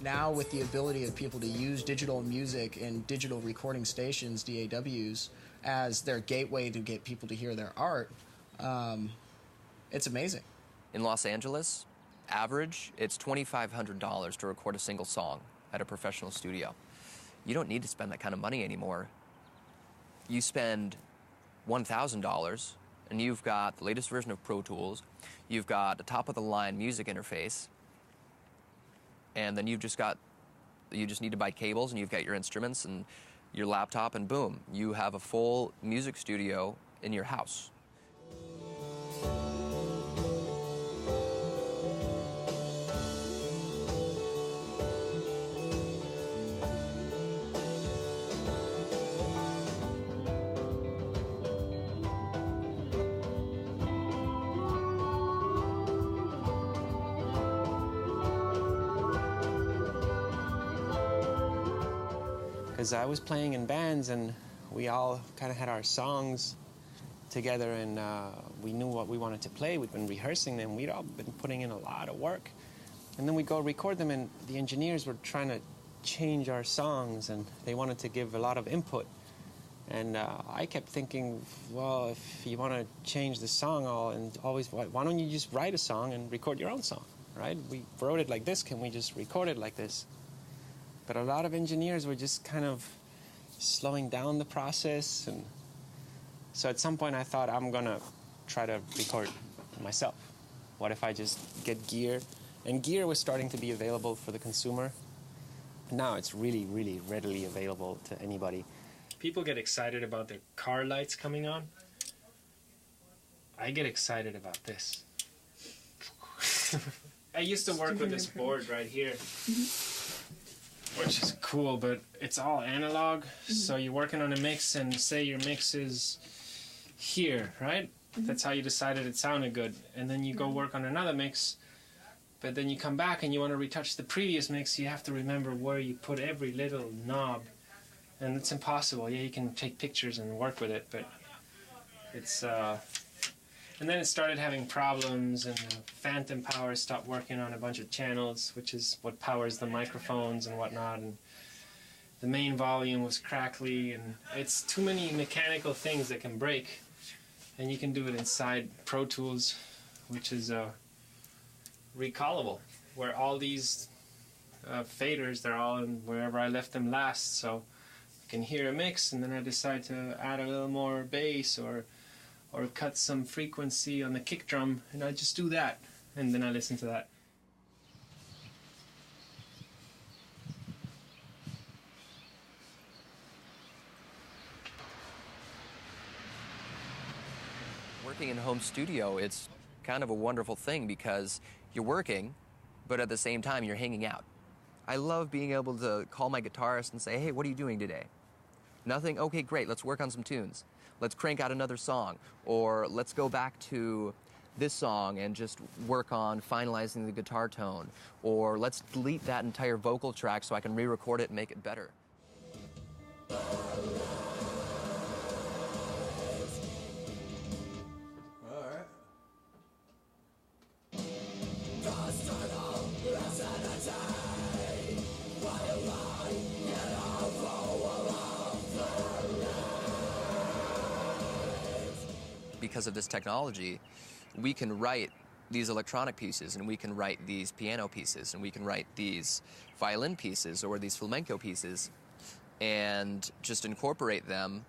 Now with the ability of people to use digital music and digital recording stations, DAWs, as their gateway to get people to hear their art, it's amazing. In Los Angeles, average, it's $2,500 to record a single song at a professional studio. You don't need to spend that kind of money anymore. You spend $1,000 and you've got the latest version of Pro Tools, you've got the top-of-the-line music interface, and then you just need to buy cables and you've got your instruments and your laptop, and boom, you have a full music studio in your house. Because I was playing in bands and we all kind of had our songs together, and we knew what we wanted to play. We'd been rehearsing them. We'd all been putting in a lot of work. And then we go record them, and the engineers were trying to change our songs, and they wanted to give a lot of input. And I kept thinking, well, if you want to change the song why don't you just write a song and record your own song, right? We wrote it like this, can we just record it like this? But a lot of engineers were just kind of slowing down the process. And so at some point I thought, I'm going to try to record myself. What if I just get gear? And gear was starting to be available for the consumer. Now it's really, really readily available to anybody. People get excited about their car lights coming on. I get excited about this. I used to work with this board right here. Which is cool, but it's all analog. So you're working on a mix, and say your mix is here, right? That's how you decided it sounded good. And then you go work on another mix, but then you come back and you want to retouch the previous mix. You have to remember where you put every little knob, and it's impossible. Yeah, you can take pictures and work with it, but it's and then it started having problems, and the phantom power stopped working on a bunch of channels, which is what powers the microphones and whatnot, and the main volume was crackly, and it's too many mechanical things that can break. And you can do it inside Pro Tools, which is recallable, where all these faders, they're all in wherever I left them last, so I can hear a mix, and then I decide to add a little more bass or cut some frequency on the kick drum, and I just do that, and then I listen to that. Working in home studio, it's kind of a wonderful thing because you're working, but at the same time you're hanging out. I love being able to call my guitarist and say, hey, what are you doing today? Nothing? Okay, great, let's work on some tunes. Let's crank out another song, or let's go back to this song and just work on finalizing the guitar tone, or let's delete that entire vocal track so I can re-record it and make it better. Because of this technology, we can write these electronic pieces, and we can write these piano pieces, and we can write these violin pieces or these flamenco pieces, and just incorporate them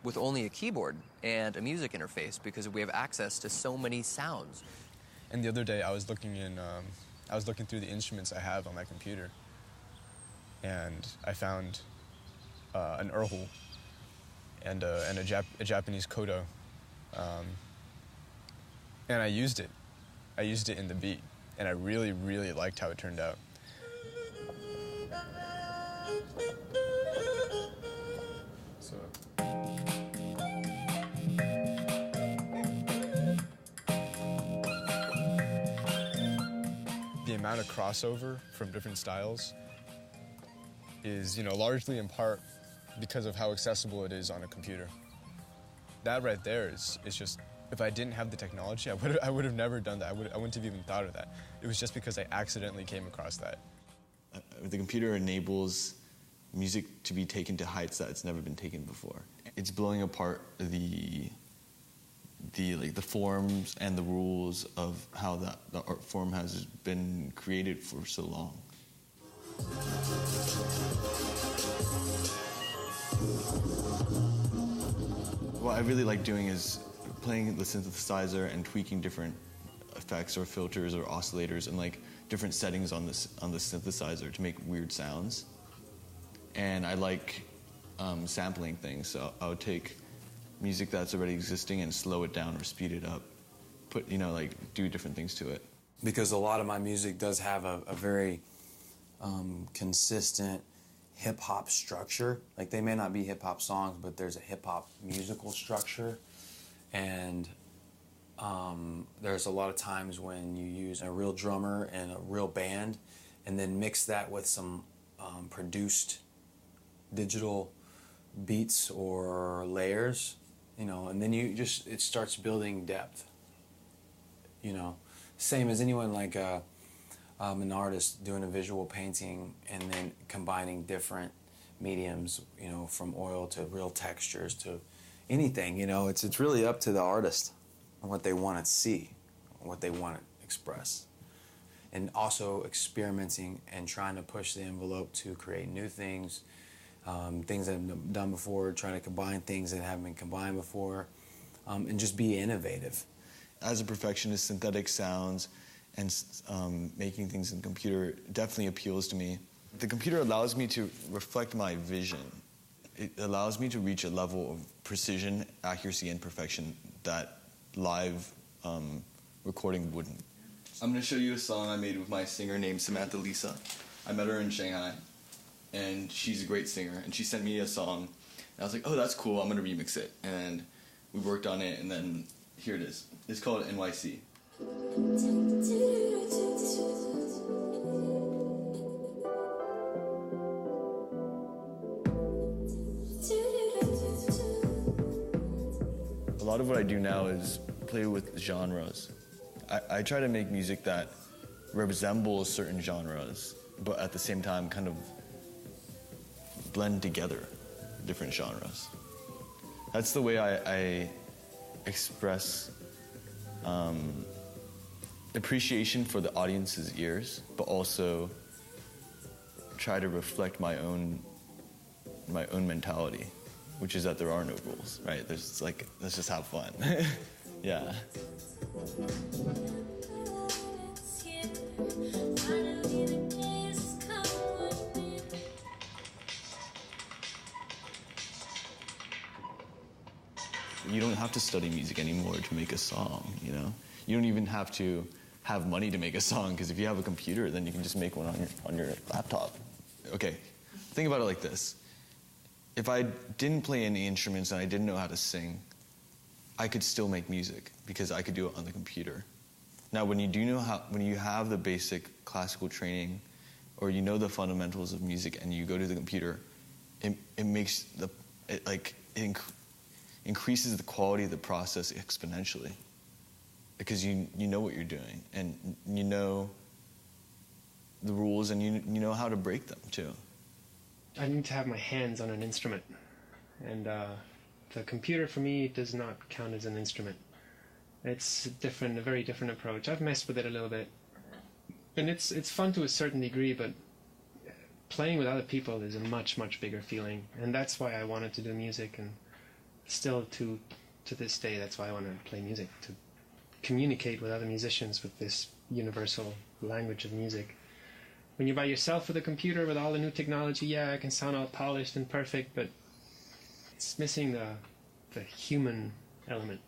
with only a keyboard and a music interface, because we have access to so many sounds. And the other day I was looking through the instruments I have on my computer, and I found an erhu and a Japanese koto. And I used it in the beat, and I really, really liked how it turned out. So. The amount of crossover from different styles is, largely in part because of how accessible it is on a computer. That right there is just, if I didn't have the technology, I would have never done that. I wouldn't have even thought of that. It was just because I accidentally came across that. The computer enables music to be taken to heights that it's never been taken before. It's blowing apart the forms and the rules of how the art form has been created for so long. What I really like doing is playing the synthesizer and tweaking different effects or filters or oscillators and different settings on the synthesizer to make weird sounds. And I like sampling things, so I would take music that's already existing and slow it down or speed it up, do different things to it. Because a lot of my music does have a very consistent hip-hop structure. They may not be hip-hop songs, but there's a hip-hop musical structure. And there's a lot of times when you use a real drummer and a real band and then mix that with some produced digital beats or layers, and then it starts building depth. Same as anyone an artist doing a visual painting and then combining different mediums, from oil to real textures to anything, it's really up to the artist and what they want to see, what they want to express. And also experimenting and trying to push the envelope to create new things, things that have been done before, trying to combine things that haven't been combined before, and just be innovative. As a perfectionist, synthetic sounds and making things in the computer definitely appeals to me. The computer allows me to reflect my vision. It allows me to reach a level of precision, accuracy, and perfection that live recording wouldn't. I'm going to show you a song I made with my singer named Samantha Lisa. I met her in Shanghai, and she's a great singer, and she sent me a song, and I was like, oh, that's cool, I'm going to remix it. And we worked on it, and then here it is. It's called NYC. A lot of what I do now is play with genres. I try to make music that resembles certain genres, but at the same time kind of blend together different genres. That's the way I express appreciation for the audience's ears, but also try to reflect my own mentality, which is that there are no rules, right? Let's just have fun. Yeah. You don't have to study music anymore to make a song, You don't even have to have money to make a song, because if you have a computer, then you can just make one on your laptop. Okay, think about it like this. If I didn't play any instruments and I didn't know how to sing, I could still make music because I could do it on the computer. Now, when you have the basic classical training, or you know the fundamentals of music, and you go to the computer, it increases the quality of the process exponentially, because you know what you're doing, and you know the rules, and you know how to break them too. I need to have my hands on an instrument, and the computer for me does not count as an instrument. It's a very different approach. I've messed with it a little bit, and it's fun to a certain degree, but playing with other people is a much bigger feeling, and that's why I wanted to do music, and still to this day that's why I want to play music, to communicate with other musicians with this universal language of music. When you're by yourself with a computer with all the new technology, yeah, it can sound all polished and perfect, but it's missing the human element.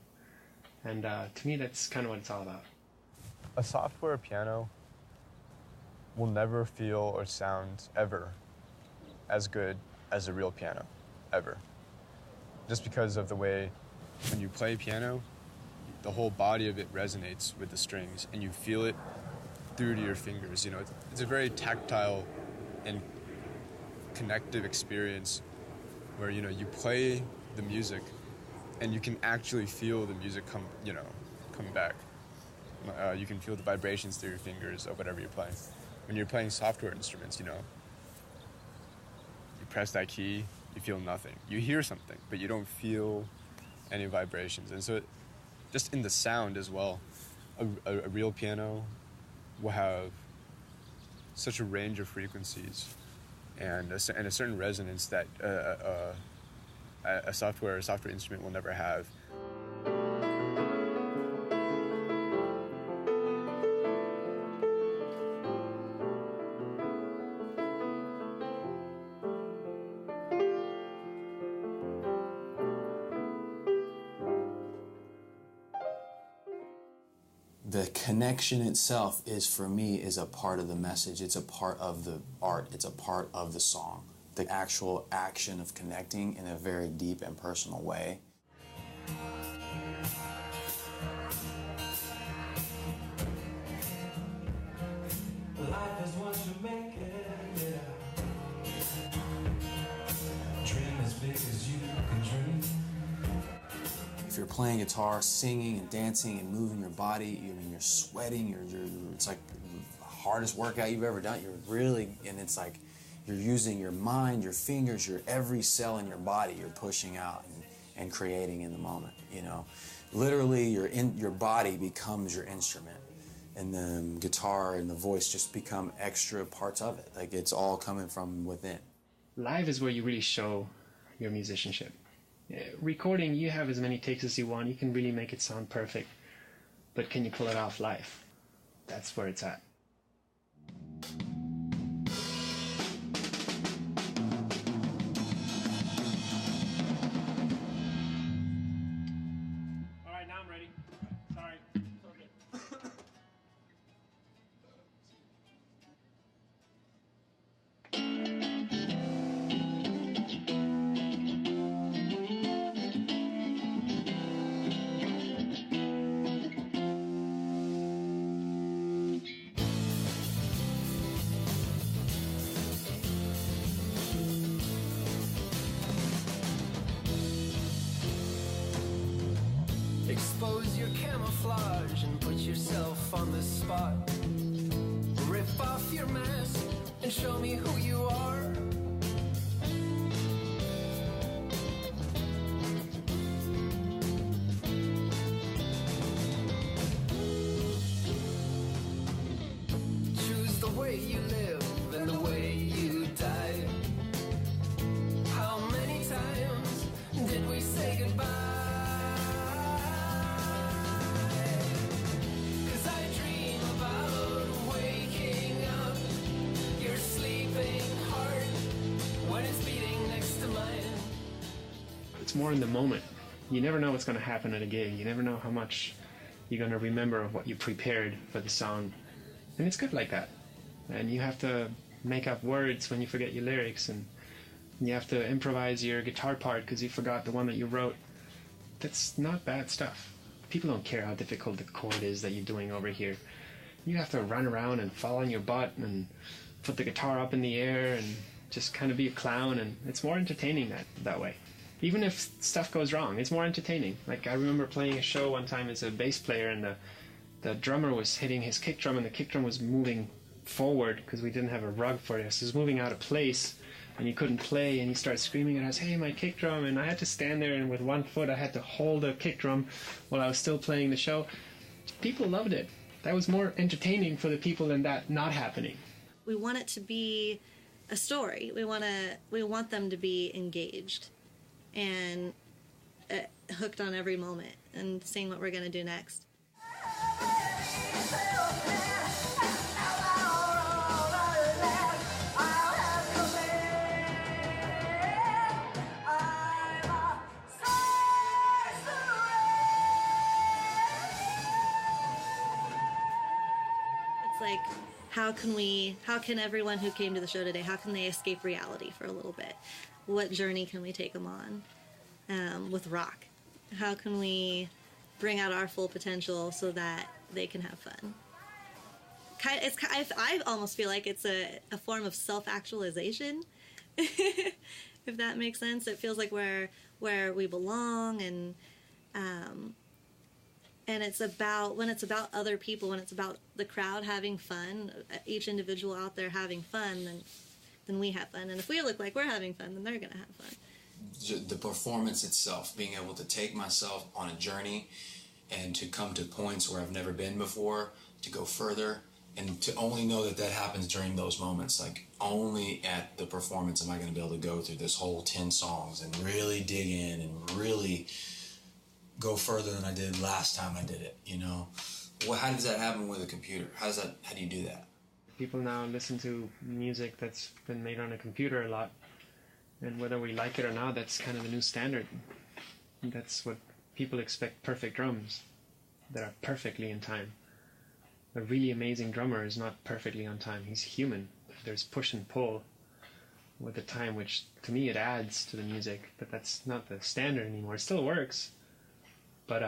And to me, that's kind of what it's all about. A software piano will never feel or sound ever as good as a real piano, ever. Just because of the way when you play piano, the whole body of it resonates with the strings, and you feel it through to your fingers. You know, it's a very tactile and connective experience where, you know, you play the music and you can actually feel the music come back. You can feel the vibrations through your fingers of whatever you're playing. When you're playing software instruments, you know, you press that key, you feel nothing. You hear something, but you don't feel any vibrations. And so just in the sound as well, a real piano will have such a range of frequencies and a certain resonance that a software instrument will never have. The connection itself is, for me, is a part of the message. It's a part of the art. It's a part of the song. The actual action of connecting in a very deep and personal way. Life is what you make it, yeah. Dream as big as you can dream. If you're playing guitar, singing and dancing and moving your body, I mean, you're sweating, it's like the hardest workout you've ever done. And it's like you're using your mind, your fingers, your every cell in your body, you're pushing out and creating in the moment, you know. Literally, your body becomes your instrument, and the guitar and the voice just become extra parts of it. Like, it's all coming from within. Live is where you really show your musicianship. Recording, you have as many takes as you want. You can really make it sound perfect. But can you pull it off live? That's where it's at. All right, now I'm ready. Sorry. Expose your camouflage and put yourself on the spot. Rip off your mask and show me who you are. Choose the way you live and the way you die. How many times did we say goodbye? It's more in the moment. You never know what's going to happen at a gig. You never know how much you're going to remember of what you prepared for the song. And it's good like that. And you have to make up words when you forget your lyrics, and you have to improvise your guitar part because you forgot the one that you wrote. That's not bad stuff. People don't care how difficult the chord is that you're doing over here. You have to run around and fall on your butt and put the guitar up in the air and just kind of be a clown, and it's more entertaining that way. Even if stuff goes wrong, it's more entertaining. Like, I remember playing a show one time as a bass player, and the drummer was hitting his kick drum, and the kick drum was moving forward because we didn't have a rug for this. It was moving out of place, and he couldn't play, and he started screaming at us, "Hey, my kick drum!" And I had to stand there, and with one foot I had to hold the kick drum while I was still playing the show. People loved it. That was more entertaining for the people than that not happening. We want it to be a story. We want them to be engaged and hooked on every moment and seeing what we're going to do next. It's like how can everyone who came to the show today, how can they escape reality for a little bit? What journey can we take them on with rock? How can we bring out our full potential so that they can have fun? I almost feel like it's a form of self-actualization, if that makes sense. It feels like where we belong, and it's about, when it's about other people, when it's about the crowd having fun, each individual out there having fun, then we have fun. And if we look like we're having fun, then they're going to have fun. The performance itself, being able to take myself on a journey and to come to points where I've never been before, to go further, and to only know that happens during those moments. Like, only at the performance am I going to be able to go through this whole 10 songs and really dig in and really go further than I did last time I did it, you know? How does that happen with a computer? How do you do that? People now listen to music that's been made on a computer a lot, and whether we like it or not, that's kind of the new standard. That's what people expect: perfect drums that are perfectly in time. A really amazing drummer is not perfectly on time. He's human. There's push and pull with the time, which to me it adds to the music, but that's not the standard anymore. It still works, but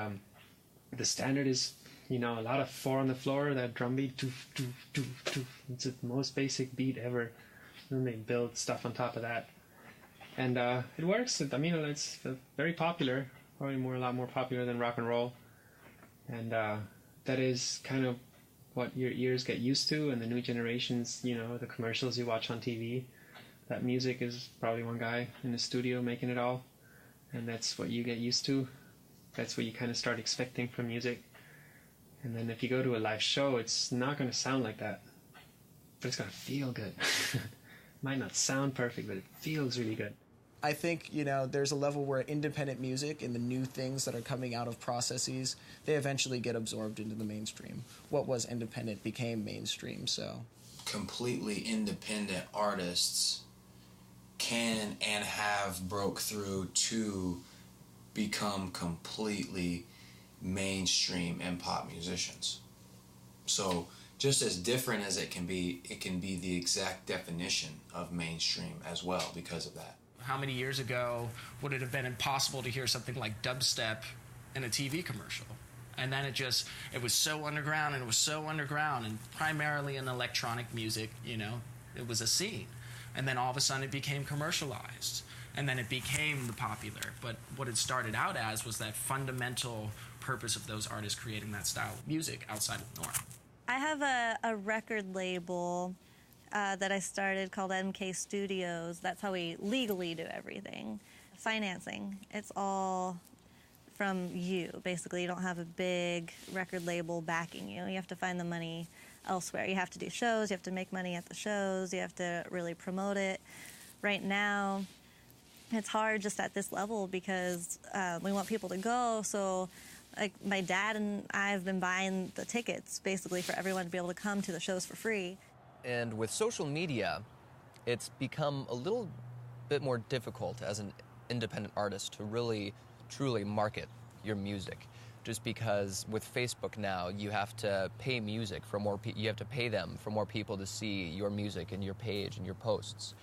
the standard is, a lot of 4 on the floor, that drum beat, doof, doof, doof, doof. It's the most basic beat ever. Then they build stuff on top of that, and it works. It's very popular, probably a lot more popular than rock and roll, and that is kind of what your ears get used to. And the new generations, the commercials you watch on TV, that music is probably one guy in the studio making it all, and that's what you get used to. That's what you kind of start expecting from music. And then if you go to a live show, it's not going to sound like that, but it's going to feel good. Might not sound perfect, but it feels really good. I think, there's a level where independent music and the new things that are coming out of processes, they eventually get absorbed into the mainstream. What was independent became mainstream, so. Completely independent artists can and have broke through to become completely mainstream and pop musicians. So just as different as it can be the exact definition of mainstream as well because of that. How many years ago would it have been impossible to hear something like dubstep in a TV commercial? And then it was so underground, and it was so underground, and primarily in electronic music, it was a scene. And then all of a sudden it became commercialized, and then it became the popular. But what it started out as was that fundamental purpose of those artists creating that style of music outside of the norm. I have a record label that I started called MK Studios. That's how we legally do everything. Financing, it's all from you, basically. You don't have a big record label backing you. You have to find the money elsewhere. You have to do shows, you have to make money at the shows, you have to really promote it. Right now, it's hard just at this level because we want people to go, so like my dad and I have been buying the tickets basically for everyone to be able to come to the shows for free. And with social media, it's become a little bit more difficult as an independent artist to really, truly market your music. Just because with Facebook now, you have to pay music for more. You have to pay them for more people to see your music and your page and your posts.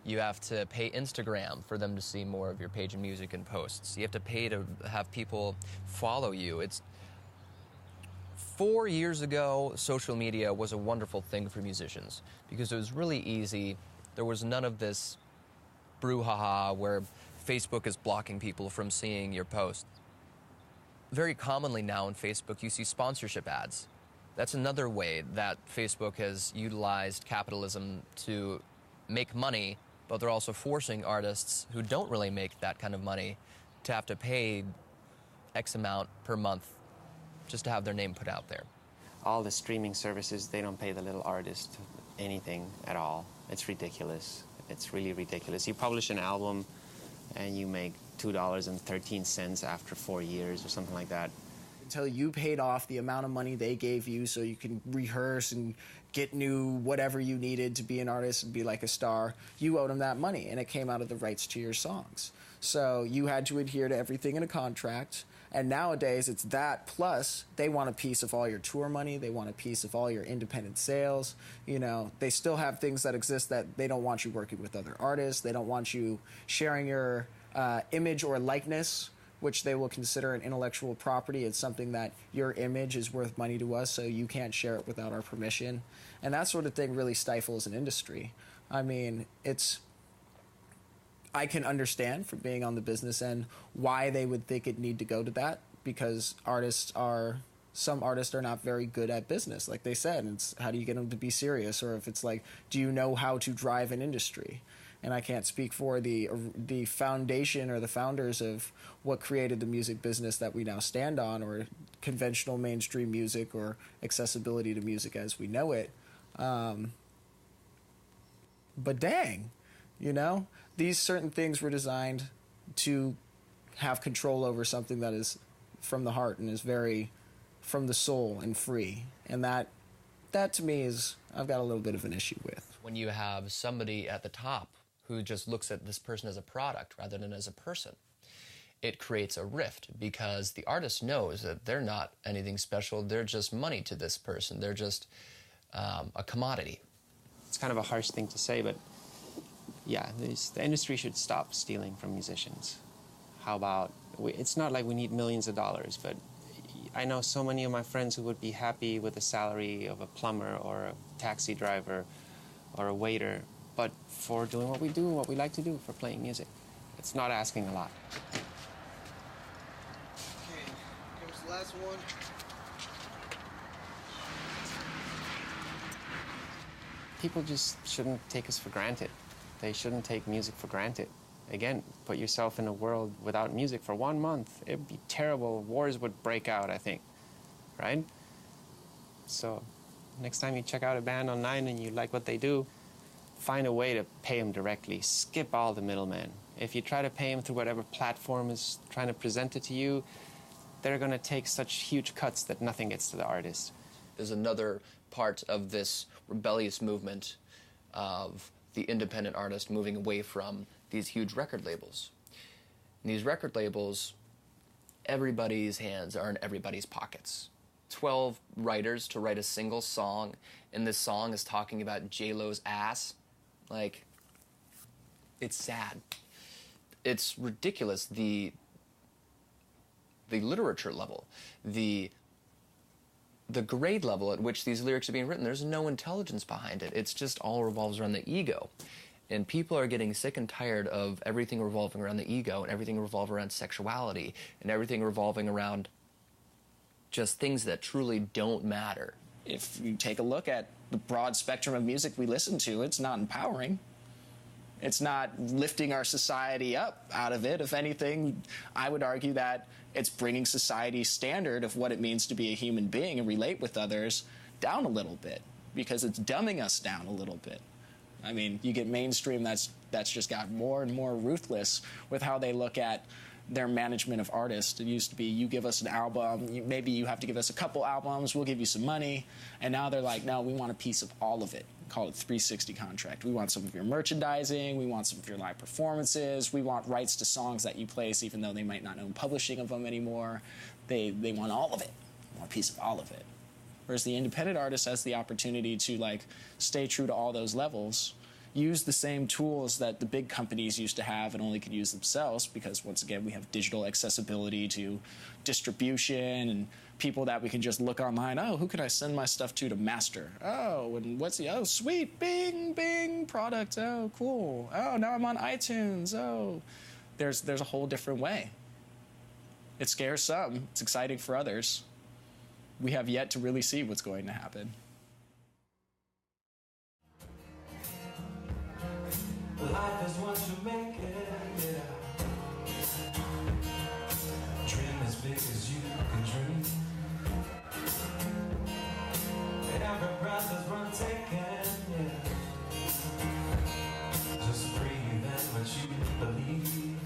You have to pay Instagram for them to see more of your page and music and posts. You have to pay to have people follow you. 4 years ago, social media was a wonderful thing for musicians because it was really easy. There was none of this brouhaha where Facebook is blocking people from seeing your posts. Very commonly now on Facebook, you see sponsorship ads. That's another way that Facebook has utilized capitalism to make money, but they're also forcing artists who don't really make that kind of money to have to pay X amount per month just to have their name put out there. All the streaming services, they don't pay the little artist anything at all. It's ridiculous. It's really ridiculous. You publish an album and you make $2.13 after 4 years or something like that. Until you paid off the amount of money they gave you so you can rehearse and get new whatever you needed to be an artist and be like a star, you owed them that money, and it came out of the rights to your songs. So you had to adhere to everything in a contract, And nowadays, it's that plus they want a piece of all your tour money. They want a piece of all your independent sales. You know, they still have things that exist that they don't want you working with other artists. They don't want you sharing your image or likeness, which they will consider an intellectual property. It's something that your image is worth money to us, so you can't share it without our permission. And that sort of thing really stifles an industry. I mean, I can understand from being on the business end why they would think it need to go to that, because some artists are not very good at business. Like they said, it's how do you get them to be serious? Or if it's like, do you know how to drive an industry? And I can't speak for the foundation or the founders of what created the music business that we now stand on, or conventional mainstream music, or accessibility to music as we know it. But dang, you know, these certain things were designed to have control over something that is from the heart and is very from the soul and free. And that to me is, I've got a little bit of an issue with. When you have somebody at the top who just looks at this person as a product rather than as a person, it creates a rift, because the artist knows that they're not anything special. They're just money to this person. They're just a commodity. It's kind of a harsh thing to say, but yeah, the industry should stop stealing from musicians. How about, it's not like we need millions of dollars, but I know so many of my friends who would be happy with the salary of a plumber or a taxi driver or a waiter, but for doing what we do, what we like to do, for playing music. It's not asking a lot. Okay, here's the last one. People just shouldn't take us for granted. They shouldn't take music for granted. Again, put yourself in a world without music for 1 month. It'd be terrible. Wars would break out, I think, right? So next time you check out a band online and you like what they do, find a way to pay them directly. Skip all the middlemen. If you try to pay them through whatever platform is trying to present it to you, they're going to take such huge cuts that nothing gets to the artist. There's another part of this rebellious movement of the independent artist moving away from these huge record labels. And these record labels, everybody's hands are in everybody's pockets. 12 writers to write a single song, and this song is talking about J-Lo's ass. Like, it's sad. It's ridiculous, the literature level, the grade level at which these lyrics are being written. There's no intelligence behind it. It's just all revolves around the ego. And people are getting sick and tired of everything revolving around the ego, and everything revolving around sexuality, and everything revolving around just things that truly don't matter. If you take a look at the broad spectrum of music we listen to, it's not empowering. It's not lifting our society up out of it. If anything, I would argue that it's bringing society's standard of what it means to be a human being and relate with others down a little bit, because it's dumbing us down a little bit. I mean, you get mainstream that's just got more and more ruthless with how they look at their management of artists. It used to be, you give us an album, maybe you have to give us a couple albums, we'll give you some money. And now they're like, no, we want a piece of all of it. Call it 360 contract. We want some of your merchandising, we want some of your live performances, we want rights to songs that you place even though they might not own publishing of them anymore. They want all of it. They want a piece of all of it. Whereas the independent artist has the opportunity to like stay true to all those levels, use the same tools that the big companies used to have and only could use themselves, because once again we have digital accessibility to distribution and people that we can just look online. Oh, who can I send my stuff to master? Oh, and what's the, oh, sweet, bing, bing, product. Oh, cool. Oh, now I'm on iTunes. Oh, there's a whole different way. It scares some. It's exciting for others. We have yet to really see what's going to happen. Life is what you make it, yeah. Dream as big as you can dream. Every breath is worth taking, yeah. Just breathe in what you believe.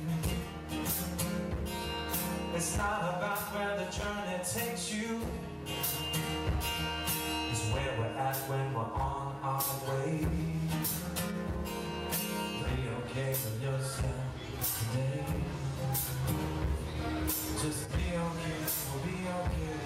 It's not about where the journey takes you. It's where we're at when we're on our way. Be okay with yourself. today. Just be okay, we'll be okay.